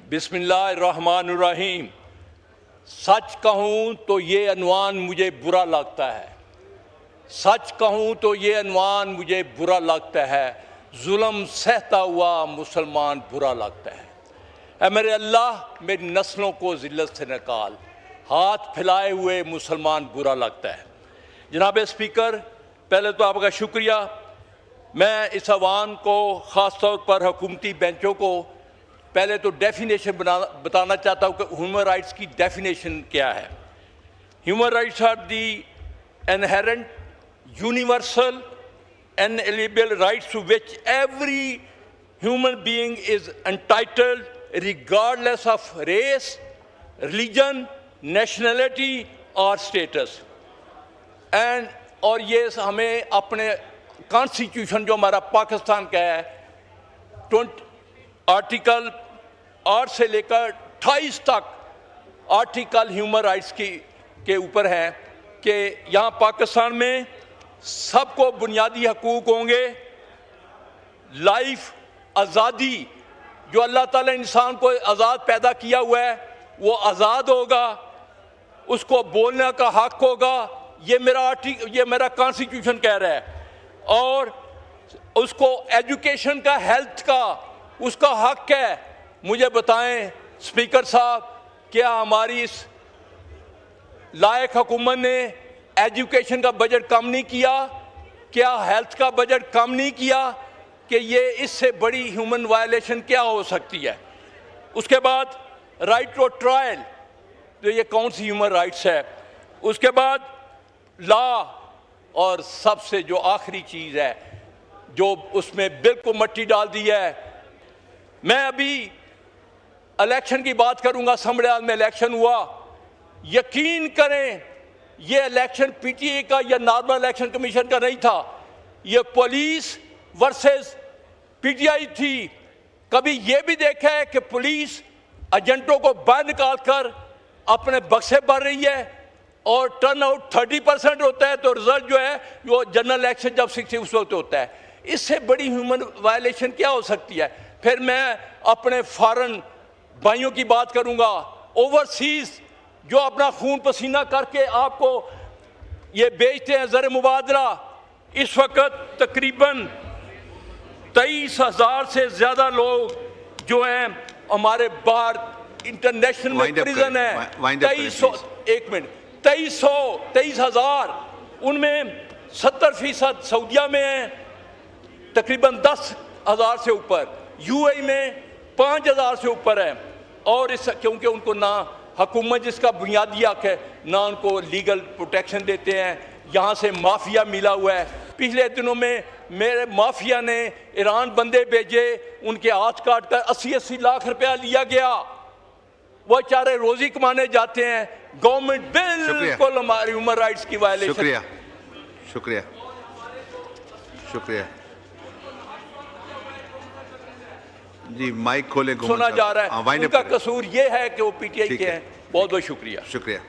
बिस्मिल्लाहिर्रहमानिर्रहीम। सच कहूँ तो ये अनवान मुझे बुरा लगता है, सच कहूँ तो ये अनवान मुझे बुरा लगता है, जुल्म सहता हुआ मुसलमान बुरा लगता है। ऐ मेरे अल्लाह मेरी नस्लों को ज़िल्लत से निकाल, हाथ फैलाए हुए मुसलमान बुरा लगता है। जनाब स्पीकर, पहले तो आपका शुक्रिया। मैं इस अवान को ख़ास तौर पर हुकूमती बेंचों को पहले तो डेफिनेशन बताना चाहता हूँ कि ह्यूमन राइट्स की डेफिनेशन क्या है। Human rights are the inherent universal inalienable rights to which every human being is entitled regardless of race, religion, nationality or status. और ये हमें अपने कॉन्स्टिट्यूशन जो हमारा पाकिस्तान का है आर्टिकल 8 से लेकर 28 तक आर्टिकल ह्यूमन राइट्स के ऊपर है कि यहाँ पाकिस्तान में सबको बुनियादी हकूक़ होंगे। लाइफ, आज़ादी, जो अल्लाह ताला इंसान को आज़ाद पैदा किया हुआ है वो आज़ाद होगा, उसको बोलने का हक होगा, ये मेरा कॉन्स्टिट्यूशन कह रहा है। और उसको एजुकेशन का, हेल्थ का उसका हक है। मुझे बताएं स्पीकर साहब, क्या हमारी इस लायक हुकूमत ने एजुकेशन का बजट कम नहीं किया? क्या हेल्थ का बजट कम नहीं किया? कि ये इससे बड़ी ह्यूमन वायलेशन क्या हो सकती है? उसके बाद राइट टू ट्रायल, तो ये कौन सी ह्यूमन राइट्स है? उसके बाद लॉ, और सबसे जो आखिरी चीज़ है जो उसमें बिल्कुल मट्टी डाल दी है। मैं अभी इलेक्शन की बात करूंगा। समड़ियाल में इलेक्शन हुआ, यकीन करें ये इलेक्शन पीटीआई का या नॉर्मल इलेक्शन कमीशन का नहीं था, ये पुलिस वर्सेस पीटीआई थी। कभी ये भी देखा है कि पुलिस एजेंटों को बाहर निकाल कर अपने बक्से भर रही है और टर्न आउट 30% होता है, तो रिजल्ट जो है वो जनरल इलेक्शन जब 60 उस वक्त होता है। इससे बड़ी ह्यूमन वायलेशन क्या हो सकती है? फिर मैं अपने फॉरेन भाइयों की बात करूंगा, ओवरसीज जो अपना खून पसीना करके आपको ये बेचते हैं ज़र मुबादला। इस वक्त तकरीबन 23,000 से ज़्यादा लोग जो हैं हमारे बाहर इंटरनेशनल में प्रिजन है। 23,000, उनमें 70% सऊदिया में है, तकरीबन 10,000 से ऊपर यूएई में 5,000 से ऊपर है। और इस क्योंकि उनको ना हुकूमत जिसका बुनियादी हक है ना उनको लीगल प्रोटेक्शन देते हैं, यहाँ से माफिया मिला हुआ है। पिछले दिनों में मेरे माफिया ने ईरान बंदे भेजे, उनके हाथ काट कर 80-80 लाख रुपया लिया गया। वो चारे रोजी कमाने जाते हैं। गवर्नमेंट बिल्कुल हमारी ह्यूमन राइट्स की वायलेशन। शुक्रिया, शुक्रिया, शुक्रिया जी। माइक खोले, सुना जा रहा है। उनका कसूर ये है कि वो पीटीआई के हैं। बहुत बहुत शुक्रिया। शुक्रिया।